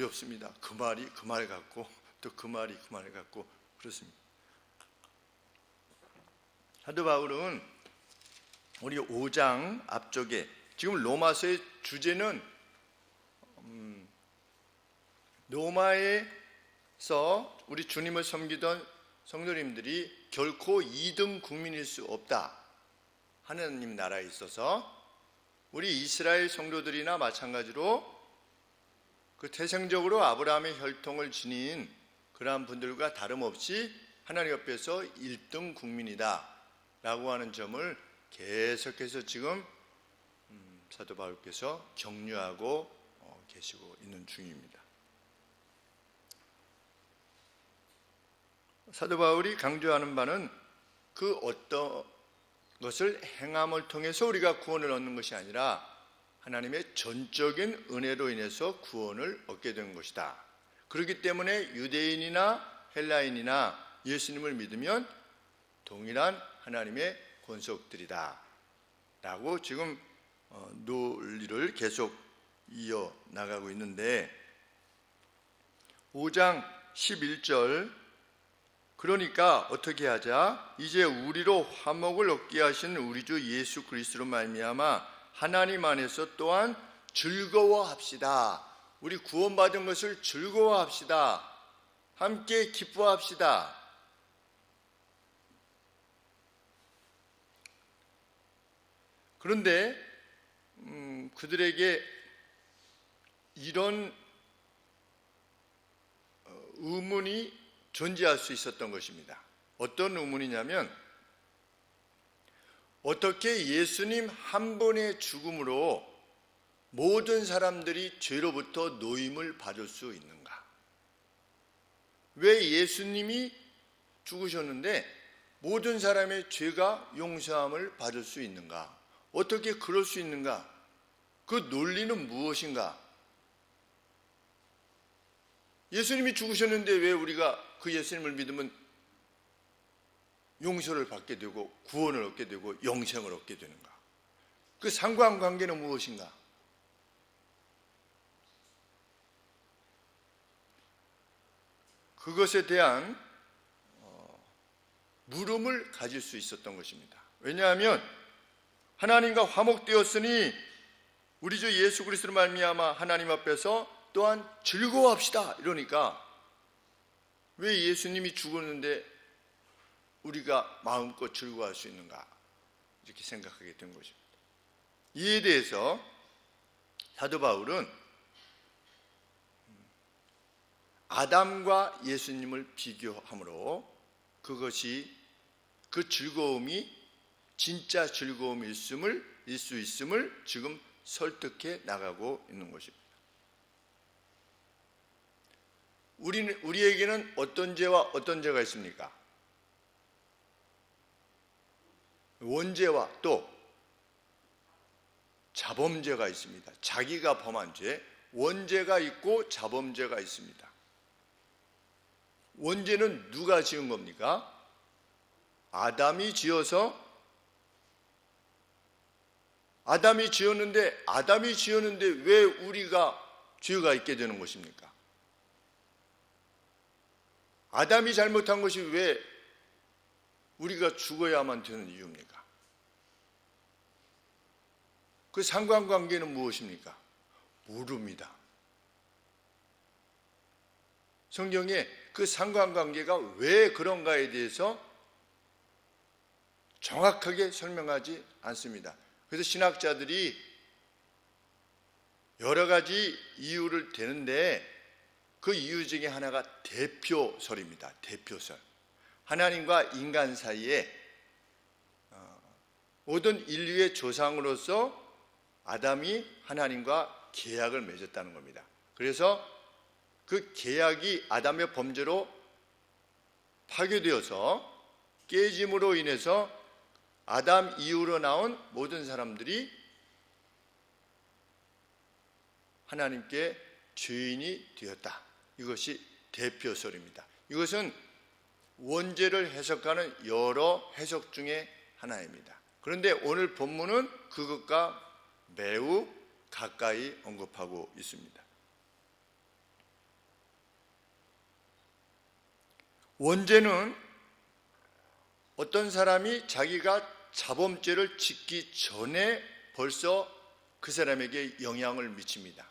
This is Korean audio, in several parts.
어렵습니다. 그 말이 그 말 같고 또 그 말이 그 말 같고 그렇습니다. 사도 바울은 우리 5장 앞쪽에 지금 로마서의 주제는 로마에서 우리 주님을 섬기던 성도님들이 결코 2등 국민일 수 없다. 하나님 나라에 있어서 우리 이스라엘 성도들이나 마찬가지로 그 태생적으로 아브라함의 혈통을 지닌 그러한 분들과 다름없이 하나님 앞에서 1등 국민이다 라고 하는 점을 계속해서 지금 사도 바울께서 격려하고 계시고 있는 중입니다. 사도 바울이 강조하는 바는 그 어떤 것을 행함을 통해서 우리가 구원을 얻는 것이 아니라 하나님의 전적인 은혜로 인해서 구원을 얻게 된 것이다. 그렇기 때문에 유대인이나 헬라인이나 예수님을 믿으면 동일한 하나님의 권속들이다 라고 지금 논리를 계속 이어나가고 있는데 5장 11절 그러니까 어떻게 하자? 이제 우리로 화목을 얻게 하신 우리 주 예수 그리스도로 말미암아 하나님 안에서 또한 즐거워합시다. 우리 구원받은 것을 즐거워합시다. 함께 기뻐합시다. 그런데 그들에게 이런 의문이 존재할 수 있었던 것입니다. 어떤 의문이냐면 어떻게 예수님 한 분의 죽음으로 모든 사람들이 죄로부터 노임을 받을 수 있는가? 왜 예수님이 죽으셨는데 모든 사람의 죄가 용서함을 받을 수 있는가? 어떻게 그럴 수 있는가? 그 논리는 무엇인가? 예수님이 죽으셨는데 왜 우리가 그 예수님을 믿으면 용서를 받게 되고 구원을 얻게 되고 영생을 얻게 되는가? 그 상관관계는 무엇인가? 그것에 대한 물음을 가질 수 있었던 것입니다. 왜냐하면 하나님과 화목되었으니 우리 주 예수 그리스도로 말미암아 하나님 앞에서 또한 즐거워합시다 이러니까 왜 예수님이 죽었는데 우리가 마음껏 즐거워할 수 있는가 이렇게 생각하게 된 것입니다. 이에 대해서 사도 바울은 아담과 예수님을 비교함으로 그것이 그 즐거움이 진짜 즐거움일 수 있음을 지금 설득해 나가고 있는 것입니다. 우리에게는 어떤 죄와 어떤 죄가 있습니까? 원죄와 또 자범죄가 있습니다. 자기가 범한 죄, 원죄가 있고 자범죄가 있습니다. 원죄는 누가 지은 겁니까? 아담이 지었는데 왜 우리가 죄가 있게 되는 것입니까? 아담이 잘못한 것이 왜 우리가 죽어야만 되는 이유입니까? 그 상관관계는 무엇입니까? 모릅니다. 성경에 그 상관관계가 왜 그런가에 대해서 정확하게 설명하지 않습니다. 그래서 신학자들이 여러 가지 이유를 대는데 그 이유 중에 하나가 대표설입니다. 대표설. 하나님과 인간 사이에 모든 인류의 조상으로서 아담이 하나님과 계약을 맺었다는 겁니다. 그래서 그 계약이 아담의 범죄로 파괴되어서 깨짐으로 인해서 아담 이후로 나온 모든 사람들이 하나님께 죄인이 되었다. 이것이 대표설입니다. 이것은 원죄를 해석하는 여러 해석 중에 하나입니다. 그런데 오늘 본문은 그것과 매우 가까이 언급하고 있습니다. 원죄는 어떤 사람이 자기가 자범죄를 짓기 전에 벌써 그 사람에게 영향을 미칩니다.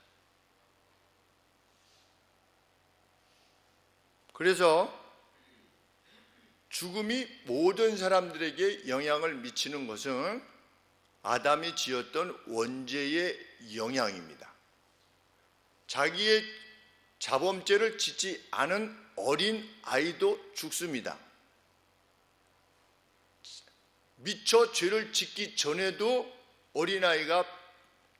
그래서 죽음이 모든 사람들에게 영향을 미치는 것은 아담이 지었던 원죄의 영향입니다. 자기의 자범죄를 짓지 않은 어린 아이도 죽습니다. 미처 죄를 짓기 전에도 어린아이가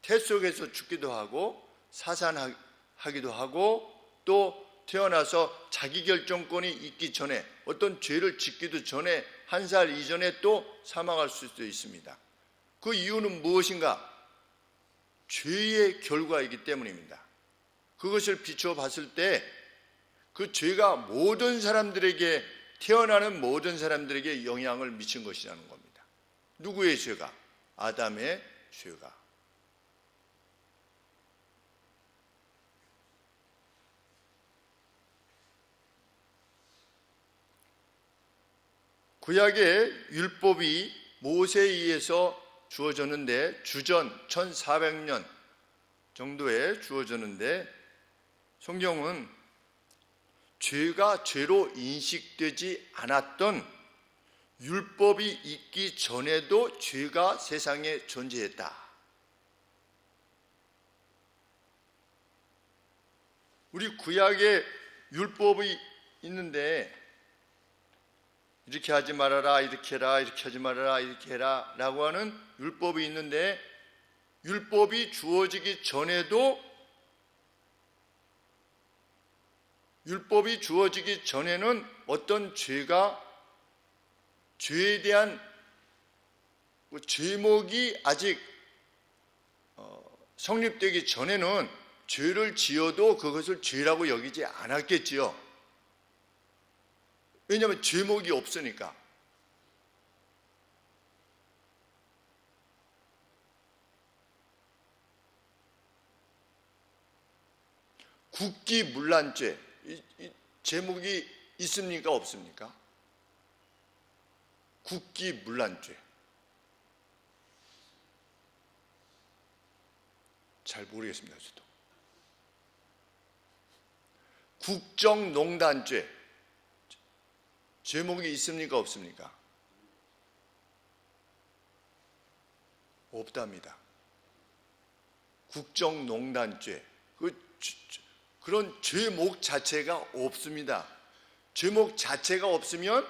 태 속에서 죽기도 하고 사산하기도 하고 또 태어나서 자기결정권이 있기 전에 어떤 죄를 짓기도 전에 1살 이전에 또 사망할 수도 있습니다. 그 이유는 무엇인가? 죄의 결과이기 때문입니다. 그것을 비춰봤을 때 그 죄가 모든 사람들에게, 태어나는 모든 사람들에게 영향을 미친 것이라는 겁니다. 누구의 죄가? 아담의 죄가. 구약의 율법이 모세에 의해서 주어졌는데 주전 1400년 정도에 주어졌는데 성경은 죄가 죄로 인식되지 않았던 율법이 있기 전에도 죄가 세상에 존재했다. 우리 구약에 율법이 있는데 이렇게 하지 말아라, 이렇게 해라, 이렇게 하지 말아라, 이렇게 해라 라고 하는 율법이 있는데 율법이 주어지기 전에는 어떤 죄에 대한 죄목이 아직 성립되기 전에는 죄를 지어도 그것을 죄라고 여기지 않았겠지요. 왜냐하면 죄목이 없으니까. 국기문란죄, 제목이 있습니까? 없습니까? 국기문란죄. 잘 모르겠습니다. 저도. 국정농단죄. 제목이 있습니까? 없습니까? 없답니다. 국정농단죄. 그런 죄목 자체가 없습니다. 죄목 자체가 없으면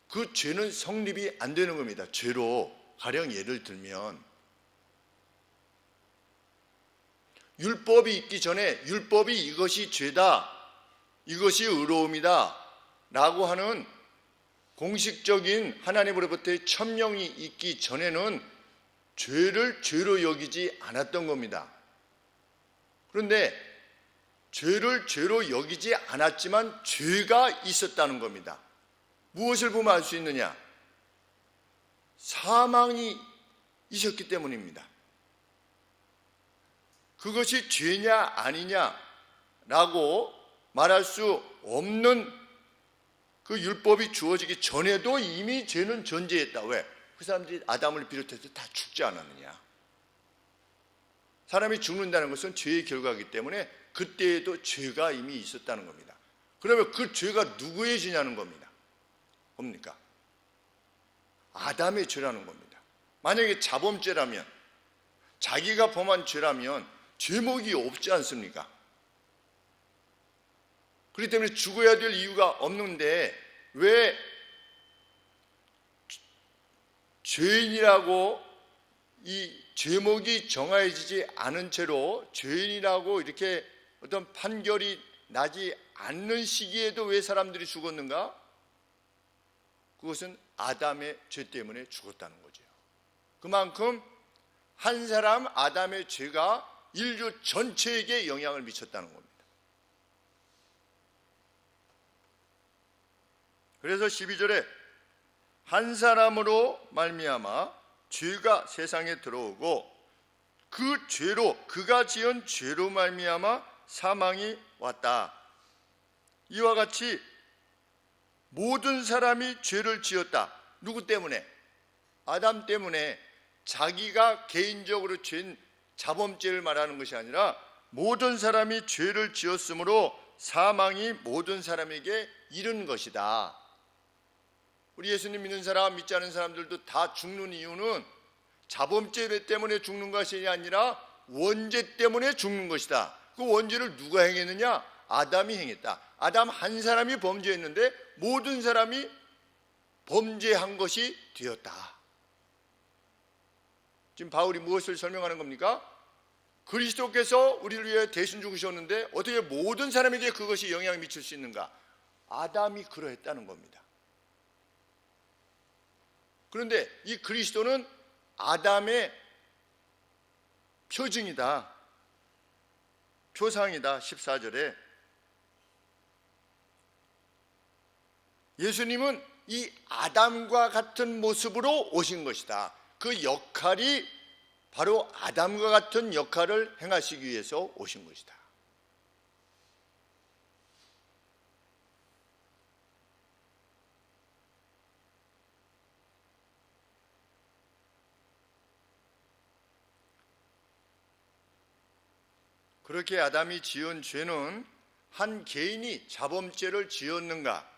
그 죄는 성립이 안 되는 겁니다. 죄로 가령 예를 들면 율법이 있기 전에 율법이 이것이 죄다, 이것이 의로움이다 라고 하는 공식적인 하나님으로부터의 천명이 있기 전에는 죄를 죄로 여기지 않았던 겁니다. 그런데 죄를 죄로 여기지 않았지만 죄가 있었다는 겁니다. 무엇을 보면 알 수 있느냐? 사망이 있었기 때문입니다. 그것이 죄냐 아니냐라고 말할 수 없는 그 율법이 주어지기 전에도 이미 죄는 존재했다. 왜? 그 사람들이 아담을 비롯해서 다 죽지 않았느냐? 사람이 죽는다는 것은 죄의 결과이기 때문에 그때에도 죄가 이미 있었다는 겁니다. 그러면 그 죄가 누구의 죄냐는 겁니다. 뭡니까? 아담의 죄라는 겁니다. 만약에 자범죄라면, 자기가 범한 죄라면 죄목이 없지 않습니까? 그렇기 때문에 죽어야 될 이유가 없는데 왜 죄인이라고 이 죄목이 정해지지 않은 채로 죄인이라고 이렇게 어떤 판결이 나지 않는 시기에도 왜 사람들이 죽었는가? 그것은 아담의 죄 때문에 죽었다는 거죠. 그만큼 한 사람 아담의 죄가 인류 전체에게 영향을 미쳤다는 겁니다. 그래서 12절에 한 사람으로 말미암아 죄가 세상에 들어오고 그 죄로, 그가 지은 죄로 말미암아 사망이 왔다. 이와 같이 모든 사람이 죄를 지었다. 누구 때문에? 아담 때문에. 자기가 개인적으로 죄인 자범죄를 말하는 것이 아니라 모든 사람이 죄를 지었으므로 사망이 모든 사람에게 이른 것이다. 우리 예수님 믿는 사람, 믿지 않은 사람들도 다 죽는 이유는 자범죄 때문에 죽는 것이 아니라 원죄 때문에 죽는 것이다. 그 원죄를 누가 행했느냐? 아담이 행했다. 아담 한 사람이 범죄했는데 모든 사람이 범죄한 것이 되었다. 지금 바울이 무엇을 설명하는 겁니까? 그리스도께서 우리를 위해 대신 죽으셨는데 어떻게 모든 사람에게 그것이 영향을 미칠 수 있는가? 아담이 그러했다는 겁니다. 그런데 이 그리스도는 아담의 표징이다. 표상이다. 14절에 예수님은 이 아담과 같은 모습으로 오신 것이다. 그 역할이 바로 아담과 같은 역할을 행하시기 위해서 오신 것이다. 그렇게 아담이 지은 죄는 한 개인이 자범죄를 지었는가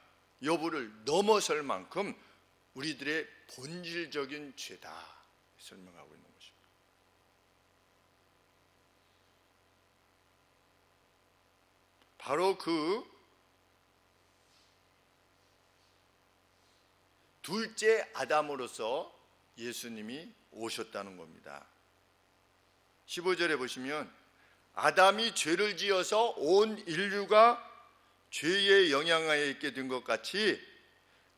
여부를 넘어설 만큼 우리들의 본질적인 죄다 설명하고 있는 것입니다. 바로 그 둘째 아담으로서 예수님이 오셨다는 겁니다. 15절에 보시면 아담이 죄를 지어서 온 인류가 죄의 영향하에 있게 된 것 같이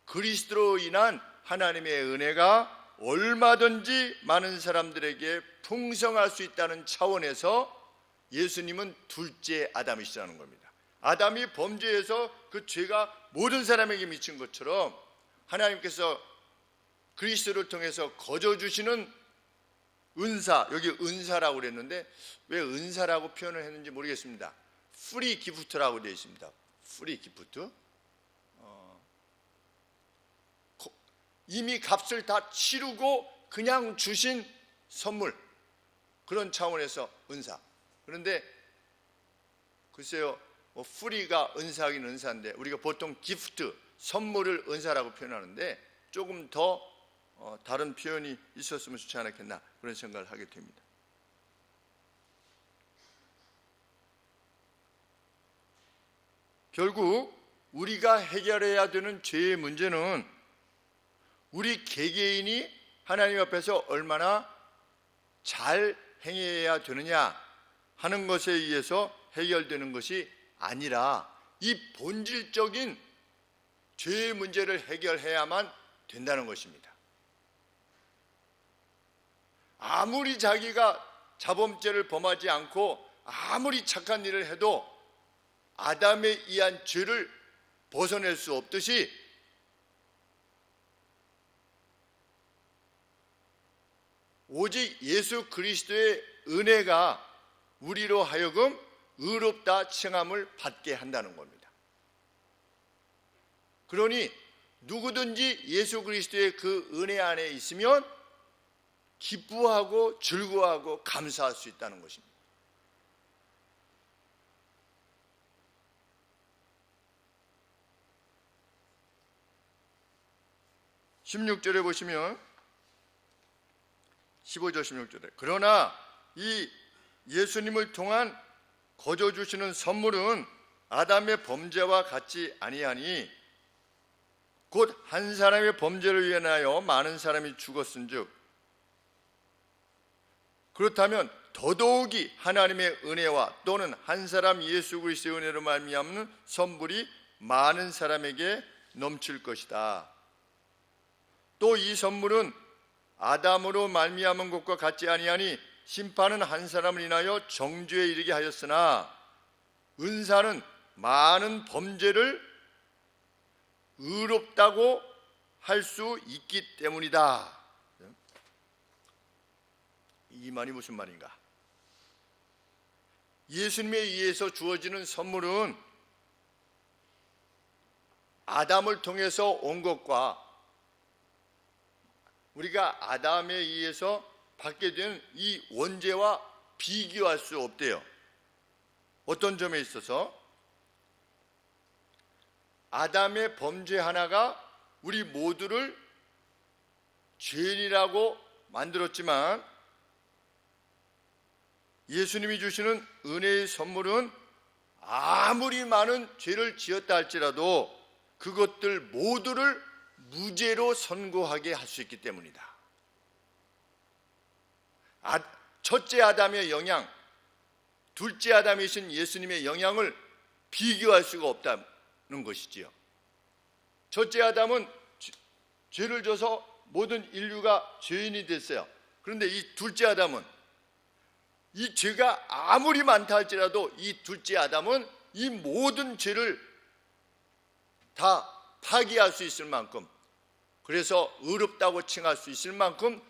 그리스도로 인한 하나님의 은혜가 얼마든지 많은 사람들에게 풍성할 수 있다는 차원에서 예수님은 둘째 아담이시라는 겁니다. 아담이 범죄해서 그 죄가 모든 사람에게 미친 것처럼 하나님께서 그리스도를 통해서 거저주시는 은사, 여기 은사라고 그랬는데 왜 은사라고 표현을 했는지 모르겠습니다. 프리 기프트라고 되어 있습니다. 프리 기프트. 이미 값을 다 치르고 그냥 주신 선물, 그런 차원에서 은사. 그런데 글쎄요, 프리가 은사하긴 은사인데 우리가 보통 기프트, 선물을 은사라고 표현하는데 조금 더 다른 표현이 있었으면 좋지 않았겠나 그런 생각을 하게 됩니다. 결국 우리가 해결해야 되는 죄의 문제는 우리 개개인이 하나님 앞에서 얼마나 잘 행해야 되느냐 하는 것에 의해서 해결되는 것이 아니라 이 본질적인 죄의 문제를 해결해야만 된다는 것입니다. 아무리 자기가 자범죄를 범하지 않고 아무리 착한 일을 해도 아담에 의한 죄를 벗어낼 수 없듯이 오직 예수 그리스도의 은혜가 우리로 하여금 의롭다 칭함을 받게 한다는 겁니다. 그러니 누구든지 예수 그리스도의 그 은혜 안에 있으면 기뻐하고 즐거워하고 감사할 수 있다는 것입니다. 16절에 보시면 15절 16절에 그러나 이 예수님을 통한 거저 주시는 선물은 아담의 범죄와 같지 아니하니 곧 한 사람의 범죄를 위하여 많은 사람이 죽었은즉 그렇다면 더더욱이 하나님의 은혜와 또는 한 사람 예수 그리스도의 은혜로 말미암는 선물이 많은 사람에게 넘칠 것이다. 또 이 선물은 아담으로 말미암은 것과 같지 아니하니 심판은 한 사람을 인하여 정죄에 이르게 하였으나 은사는 많은 범죄를 의롭다고 할 수 있기 때문이다. 이 말이 무슨 말인가? 예수님에 의해서 주어지는 선물은 아담을 통해서 온 것과 우리가 아담에 의해서 받게 된 이 원죄와 비교할 수 없대요. 어떤 점에 있어서? 아담의 범죄 하나가 우리 모두를 죄인이라고 만들었지만 예수님이 주시는 은혜의 선물은 아무리 많은 죄를 지었다 할지라도 그것들 모두를 무죄로 선고하게 할 수 있기 때문이다. 첫째 아담의 영향, 둘째 아담이신 예수님의 영향을 비교할 수가 없다는 것이지요. 첫째 아담은 죄를 져서 모든 인류가 죄인이 됐어요. 그런데 이 둘째 아담은 이 죄가 아무리 많다 할지라도 이 둘째 아담은 이 모든 죄를 다 파기할 수 있을 만큼, 그래서 의롭다고 칭할 수 있을 만큼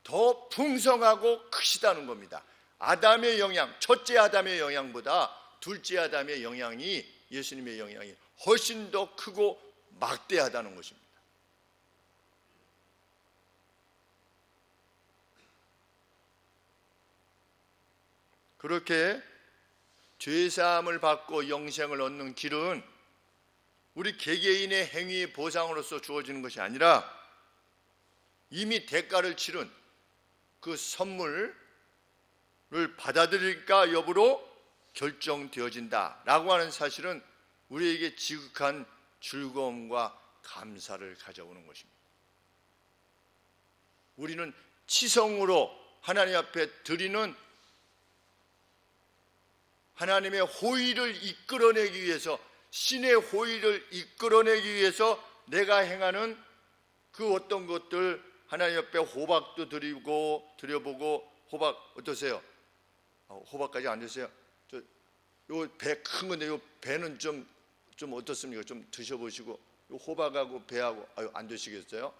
더 풍성하고 크시다는 겁니다. 아담의 영향, 첫째 아담의 영향보다 둘째 아담의 영향이, 예수님의 영향이 훨씬 더 크고 막대하다는 것입니다. 그렇게 죄사함을 받고 영생을 얻는 길은 우리 개개인의 행위의 보상으로서 주어지는 것이 아니라 이미 대가를 치른 그 선물을 받아들일까 여부로 결정되어진다라고 하는 사실은 우리에게 지극한 즐거움과 감사를 가져오는 것입니다. 우리는 치성으로 하나님 앞에 드리는 하나님의 호의를 이끌어내기 위해서, 신의 호의를 이끌어내기 위해서 내가 행하는 그 어떤 것들, 하나님 옆에 호박도 드려보고, 호박 어떠세요? 호박까지 안 드세요? 요 배 큰 건데 요 배는 좀 어떻습니까? 좀 드셔보시고, 요 호박하고 배하고 안 드시겠어요?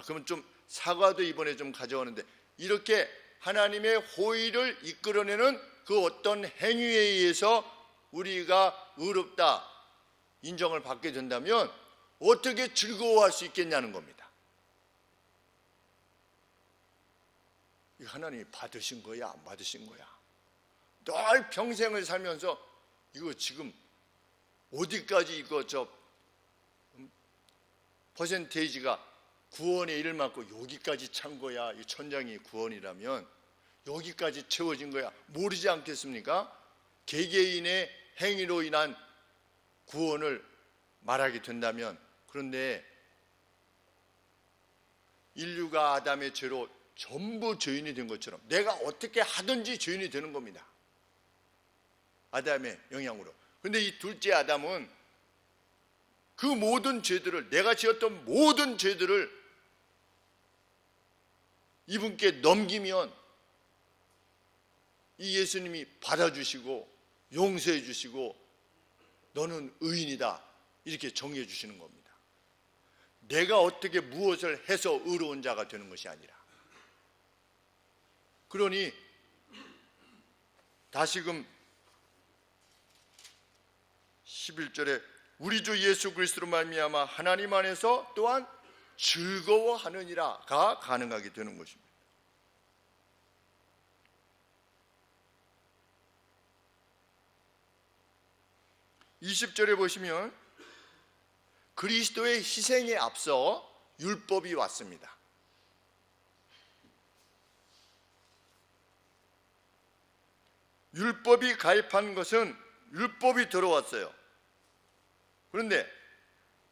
그러면 좀 사과도 이번에 좀 가져오는데, 이렇게 하나님의 호의를 이끌어내는 그 어떤 행위에 의해서 우리가 의롭다 인정을 받게 된다면 어떻게 즐거워할 수 있겠냐는 겁니다. 이거 하나님이 받으신 거야, 안 받으신 거야? 늘 평생을 살면서 이거 지금 어디까지 이거 퍼센테이지가 구원의 일을 맡고 여기까지 찬 거야. 이 천장이 구원이라면 여기까지 채워진 거야. 모르지 않겠습니까? 개개인의 행위로 인한 구원을 말하게 된다면. 그런데 인류가 아담의 죄로 전부 죄인이 된 것처럼 내가 어떻게 하든지 죄인이 되는 겁니다. 아담의 영향으로. 그런데 이 둘째 아담은 그 모든 죄들을, 내가 지었던 모든 죄들을 이분께 넘기면 이 예수님이 받아주시고 용서해 주시고 너는 의인이다 이렇게 정해 주시는 겁니다. 내가 어떻게 무엇을 해서 의로운 자가 되는 것이 아니라. 그러니 다시금 11절에 우리 주 예수 그리스도로 말미암아 하나님 안에서 또한 즐거워하느니라가 가능하게 되는 것입니다. (20절에) 보시면 그리스도의 희생에 앞서 율법이 왔습니다. 율법이 가입한 것은 율법이 들어왔어요. 그런데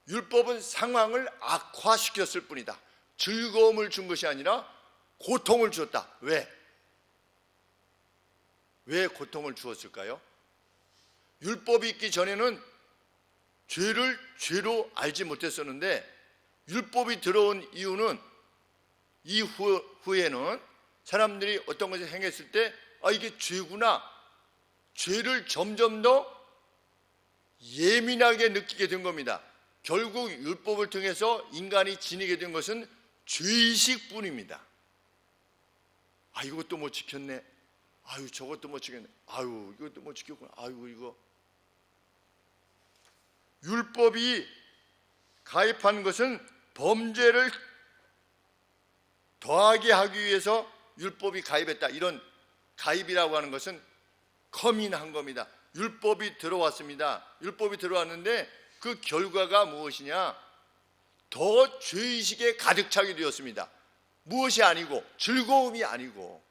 율법은 상황을 악화시켰을 뿐이다. 즐거움을 준 것이 아니라 고통을 주었다. 왜 고통을 주었을까요? 율법이 있기 전에는 죄를 죄로 알지 못했었는데 율법이 들어온 이유는 이후에는 사람들이 어떤 것을 행했을 때 이게 죄구나, 죄를 점점 더 예민하게 느끼게 된 겁니다. 결국 율법을 통해서 인간이 지니게 된 것은 죄의식뿐입니다. 이것도 못 지켰네. 저것도 못 지켰네. 이것도 못 지켰구나. 이거 율법이 가입한 것은 범죄를 더하게 하기 위해서 율법이 가입했다. 이런 가입이라고 하는 것은 커민한 겁니다. 율법이 들어왔습니다. 율법이 들어왔는데 그 결과가 무엇이냐? 더 죄의식에 가득 차게 되었습니다. 무엇이 아니고, 즐거움이 아니고.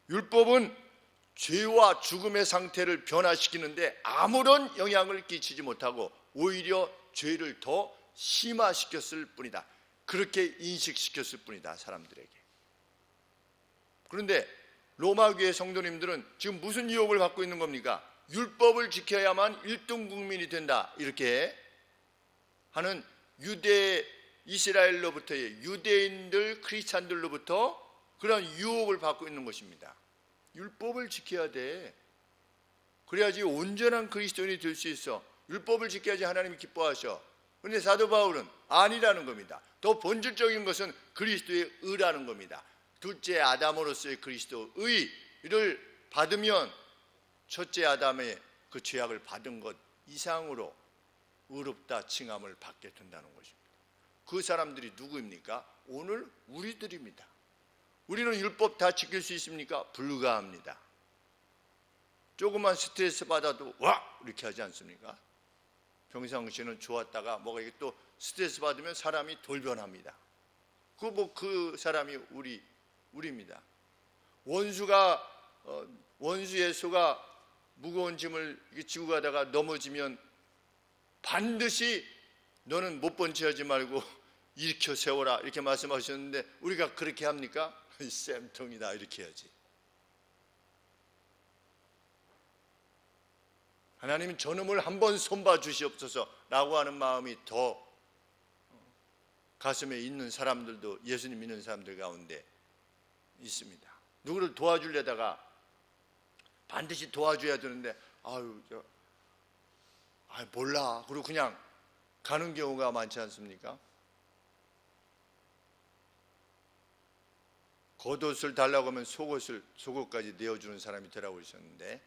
율법은 죄와 죽음의 상태를 변화시키는데 아무런 영향을 끼치지 못하고 오히려 죄를 더 심화시켰을 뿐이다. 그렇게 인식시켰을 뿐이다, 사람들에게. 그런데 로마교회 성도님들은 지금 무슨 유혹을 받고 있는 겁니까? 율법을 지켜야만 1등 국민이 된다, 이렇게 하는 이스라엘로부터의 유대인들, 크리스찬들로부터 그런 유혹을 받고 있는 것입니다. 율법을 지켜야 돼. 그래야지 온전한 그리스도인이 될 수 있어. 율법을 지켜야지 하나님이 기뻐하셔. 그런데 사도 바울은 아니라는 겁니다. 더 본질적인 것은 그리스도의 의라는 겁니다. 둘째 아담으로서의 그리스도의를 받으면 첫째 아담의 그 죄악을 받은 것 이상으로 의롭다 칭함을 받게 된다는 것입니다. 그 사람들이 누구입니까? 오늘 우리들입니다. 우리는 율법 다 지킬 수 있습니까? 불가합니다. 조금만 스트레스 받아도 와! 이렇게 하지 않습니까? 평상시에는 좋았다가 뭐가 이게 또 스트레스 받으면 사람이 돌변합니다. 그 사람이 우리입니다. 원수의 소가 무거운 짐을 지고 가다가 넘어지면 반드시 너는 못 본 채 하지 말고 일으켜 세워라, 이렇게 말씀하셨는데 우리가 그렇게 합니까? 쌤통이다, 이렇게 해야지. 하나님, 저놈을 한번 손봐 주시옵소서 라고 하는 마음이 더 가슴에 있는 사람들도 예수님 믿는 사람들 가운데 있습니다. 누구를 도와주려다가 반드시 도와줘야 되는데 몰라, 그리고 그냥 가는 경우가 많지 않습니까? 겉옷을 달라고 하면 속옷까지 내어주는 사람이 되라고 그러셨는데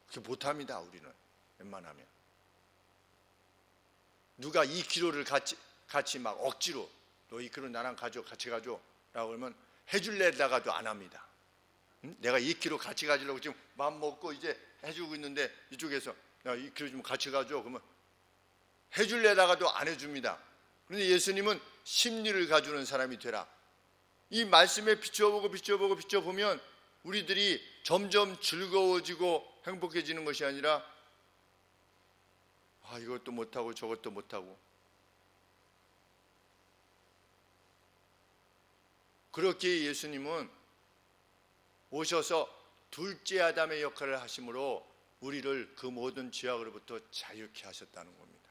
그렇게 못합니다. 우리는 웬만하면 누가 2kg를 같이 막 억지로 너 2kg 나랑 같이 가져 라고 하면 해줄래다가도 안 합니다. 내가 2kg 같이 가지려고 지금 마음 먹고 이제 해주고 있는데 이쪽에서 야 2kg 좀 같이 가져 그러면 해줄래다가도 안 해줍니다. 그런데 예수님은 심리를 가주는 사람이 되라. 이 말씀에 비춰보면 우리들이 점점 즐거워지고 행복해지는 것이 아니라 이것도 못하고 저것도 못하고, 그렇게 예수님은 오셔서 둘째 아담의 역할을 하심으로 우리를 그 모든 죄악으로부터 자유케 하셨다는 겁니다.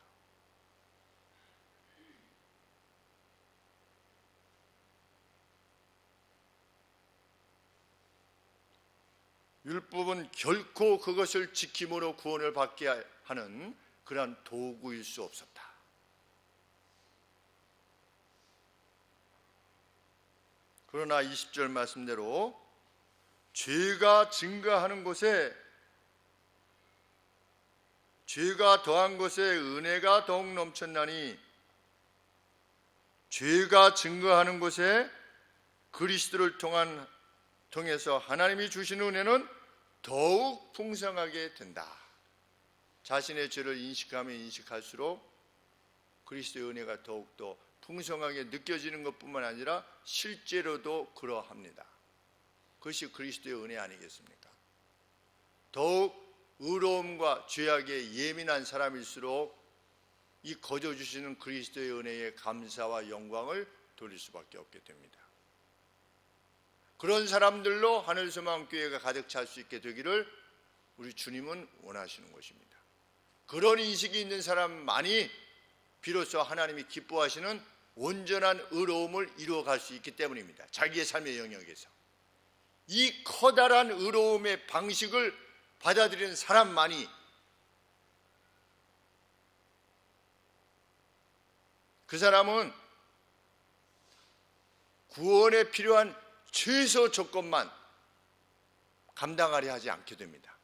율법은 결코 그것을 지킴으로 구원을 받게 하는 그러한 도구일 수 없었다. 그러나 20절 말씀대로 죄가 증가하는 곳에, 죄가 더한 곳에 은혜가 더욱 넘쳤나니, 죄가 증가하는 곳에 그리스도를 통해서 하나님이 주시는 은혜는 더욱 풍성하게 된다. 자신의 죄를 인식하면 인식할수록 그리스도의 은혜가 더욱더 풍성하게 느껴지는 것뿐만 아니라 실제로도 그러합니다. 그것이 그리스도의 은혜 아니겠습니까? 더욱 의로움과 죄악에 예민한 사람일수록 이 거저 주시는 그리스도의 은혜에 감사와 영광을 돌릴 수밖에 없게 됩니다. 그런 사람들로 하늘소망교회가 가득 찰 수 있게 되기를 우리 주님은 원하시는 것입니다. 그런 인식이 있는 사람만이 비로소 하나님이 기뻐하시는 온전한 의로움을 이루어갈 수 있기 때문입니다. 자기의 삶의 영역에서 이 커다란 의로움의 방식을 받아들이는 사람만이 그 사람은 구원에 필요한 최소 조건만 감당하려 하지 않게 됩니다.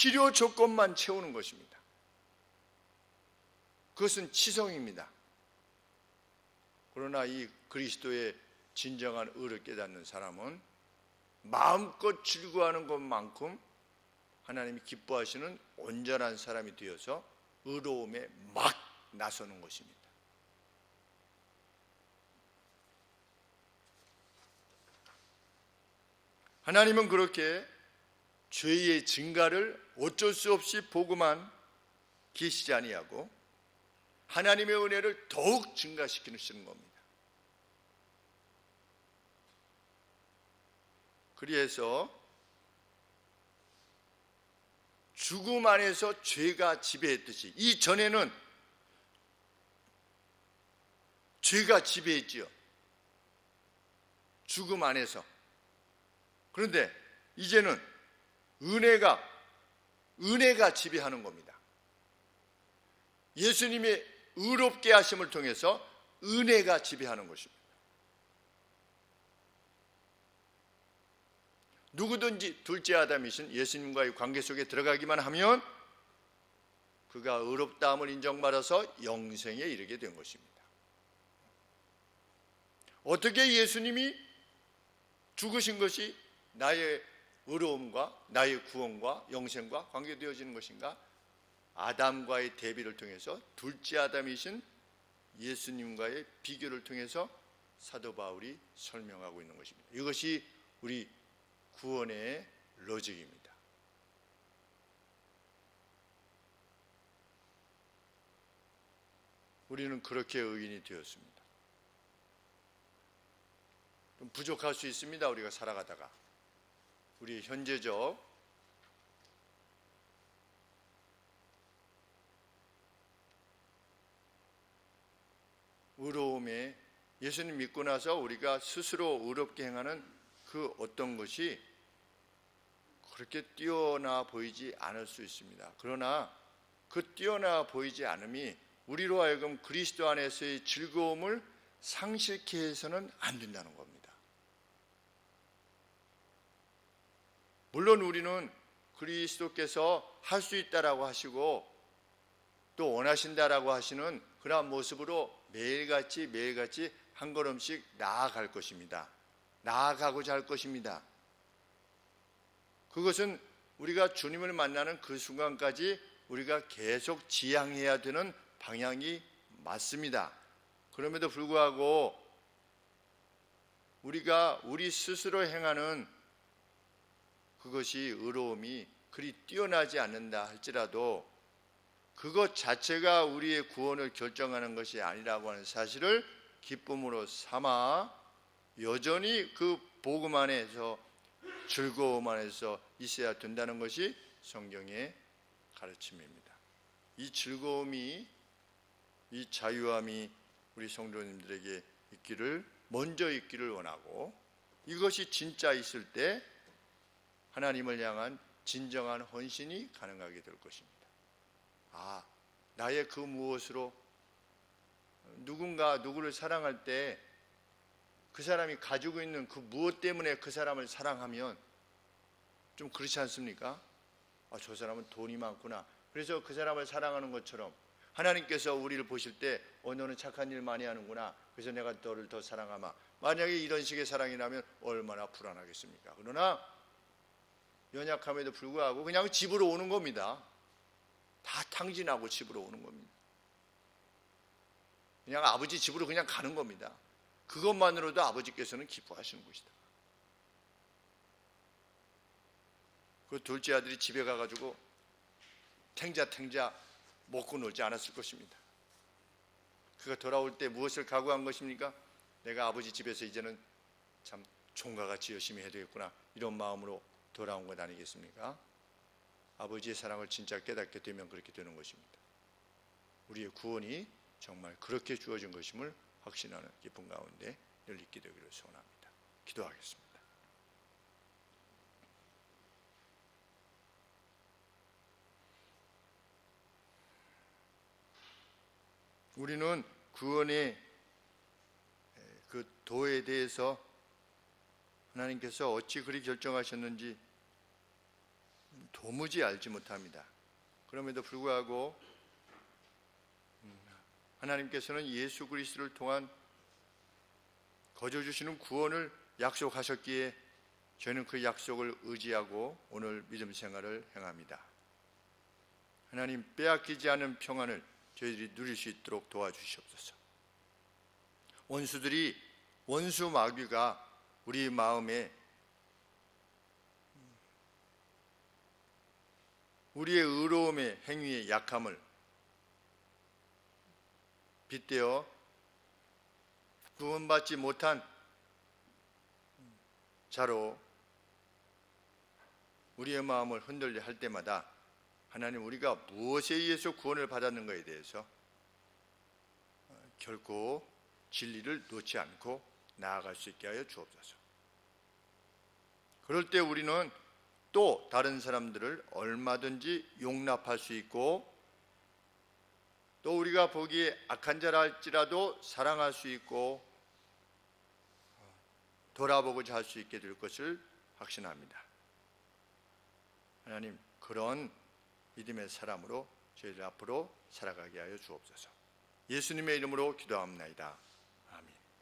필요 조건만 채우는 것입니다. 그것은 치성입니다. 그러나 이 그리스도의 진정한 의를 깨닫는 사람은 마음껏 즐거워하는 것만큼 하나님이 기뻐하시는 온전한 사람이 되어서 의로움에 막 나서는 것입니다. 하나님은 그렇게 죄의 증가를 어쩔 수 없이 보고만 계시지 아니하고 하나님의 은혜를 더욱 증가시키시는 겁니다. 그래서 죽음 안에서 죄가 지배했듯이 이전에는 죄가 지배했지요. 죽음 안에서. 그런데 이제는 은혜가 지배하는 겁니다. 예수님의 의롭게 하심을 통해서 은혜가 지배하는 것입니다. 누구든지 둘째 아담이신 예수님과의 관계 속에 들어가기만 하면 그가 의롭다함을 인정받아서 영생에 이르게 된 것입니다. 어떻게 예수님이 죽으신 것이 나의 의로움과 나의 구원과 영생과 관계되어지는 것인가? 아담과의 대비를 통해서 둘째 아담이신 예수님과의 비교를 통해서 사도 바울이 설명하고 있는 것입니다. 이것이 우리 구원의 로직입니다. 우리는 그렇게 의인이 되었습니다. 좀 부족할 수 있습니다. 우리가 살아가다가 우리 현재적 의로움에 예수님 믿고 나서 우리가 스스로 의롭게 행하는 그 어떤 것이 그렇게 뛰어나 보이지 않을 수 있습니다. 그러나 그 뛰어나 보이지 않음이 우리로 하여금 그리스도 안에서의 즐거움을 상실케 해서는 안 된다는 겁니다. 물론 우리는 그리스도께서 할 수 있다라고 하시고 또 원하신다라고 하시는 그러한 모습으로 매일같이 한 걸음씩 나아갈 것입니다. 나아가고자 할 것입니다. 그것은 우리가 주님을 만나는 그 순간까지 우리가 계속 지향해야 되는 방향이 맞습니다. 그럼에도 불구하고 우리가 우리 스스로 행하는 그것이 의로움이 그리 뛰어나지 않는다 할지라도 그것 자체가 우리의 구원을 결정하는 것이 아니라고 하는 사실을 기쁨으로 삼아 여전히 그 복음 안에서 즐거움 안에서 있어야 된다는 것이 성경의 가르침입니다. 이 즐거움이, 이 자유함이 우리 성도님들에게 먼저 있기를 원하고 이것이 진짜 있을 때 하나님을 향한 진정한 헌신이 가능하게 될 것입니다. 나의 그 무엇으로 누구를 사랑할 때 그 사람이 가지고 있는 그 무엇 때문에 그 사람을 사랑하면 좀 그렇지 않습니까? 저 사람은 돈이 많구나. 그래서 그 사람을 사랑하는 것처럼 하나님께서 우리를 보실 때 너는 착한 일 많이 하는구나. 그래서 내가 너를 더 사랑하마. 만약에 이런 식의 사랑이라면 얼마나 불안하겠습니까? 그러나 연약함에도 불구하고 그냥 집으로 오는 겁니다. 다 탕진하고 집으로 오는 겁니다. 그냥 아버지 집으로 그냥 가는 겁니다. 그것만으로도 아버지께서는 기뻐하시는 것이다. 그 둘째 아들이 집에 가가지고 탱자 먹고 놀지 않았을 것입니다. 그가 돌아올 때 무엇을 각오한 것입니까? 내가 아버지 집에서 이제는 참 종가같이 열심히 해야 되겠구나, 이런 마음으로 돌아온 것 아니겠습니까? 아버지의 사랑을 진짜 깨닫게 되면 그렇게 되는 것입니다. 우리의 구원이 정말 그렇게 주어진 것임을 확신하는 기쁨 가운데 늘 있게 되기를 소원합니다. 기도하겠습니다. 우리는 구원의 그 도에 대해서 하나님께서 어찌 그리 결정하셨는지 도무지 알지 못합니다. 그럼에도 불구하고 하나님께서는 예수 그리스도를 통한 거저 주시는 구원을 약속하셨기에 저희는 그 약속을 의지하고 오늘 믿음 생활을 행합니다. 하나님, 빼앗기지 않은 평안을 저희들이 누릴 수 있도록 도와주시옵소서. 원수 마귀가 우리 마음에 우리의 의로움의 행위의 약함을 빗대어 구원받지 못한 자로 우리의 마음을 흔들려 할 때마다 하나님, 우리가 무엇에 의해서 구원을 받았는가에 대해서 결코 진리를 놓지 않고 나아갈 수 있게 하여 주옵소서. 그럴 때 우리는 또 다른 사람들을 얼마든지 용납할 수 있고, 또 우리가 보기에 악한 자라 할지라도 사랑할 수 있고 돌아보고자 할 수 있게 될 것을 확신합니다. 하나님, 그런 믿음의 사람으로 저희들 앞으로 살아가게 하여 주옵소서. 예수님의 이름으로 기도합니다.